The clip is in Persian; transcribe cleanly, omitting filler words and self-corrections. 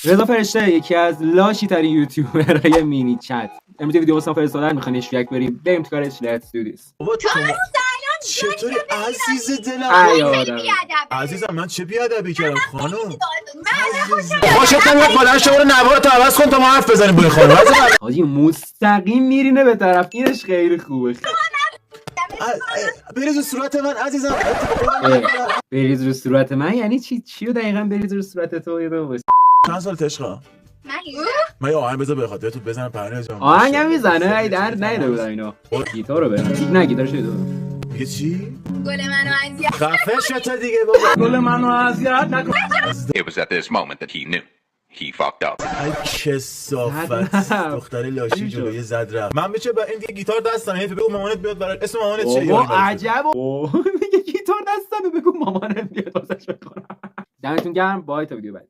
رضا فرشته یکی از لاشی ترین یوتیوبرهای مینی چت. امروز ویدیو واسم فرستادن، میخوان اشتراک بریم تو کارش. لیتس دو دیس. بابا چطوری عزیز دلم؟ عزیزم من چه بیادبی کردم خانم؟ خوشت نمیاد بلند شو برو نوار تو عوض کن تا ما حرف بزنیم با این خانم. حاجی مستقیم میرینه به طرف، اینش خیلی خوبه. بریز رو صورت من عزیزم. بریز رو صورت من یعنی چی رو دقیقاً بریز رو صورت تو؟ یه چند سال تشقا؟ من یه آهنگ بذار بخاطر تو بزنم پرنه جان. آهنگ هم میزنه؟ ای درد نیده بودم اینا. گیتار رو برم. تیک نه گیتار شده. میگه چی؟ گل منو اذیت. خفه شو دیگه بابا. گل منو اذیت نکن. It was at this moment that he knew he fucked up. ای کثافت دختر لاشی جلوی زد رفت. من میشه با این دیگه گیتار دستم هی بگو مامانت بیاد برای اسم مامانت چیه؟ بابا عجب. میگه گیتار دستم بگو مامانت بیاد واسش بخونم. دمتون گرم. بای تا ویدیو بعد.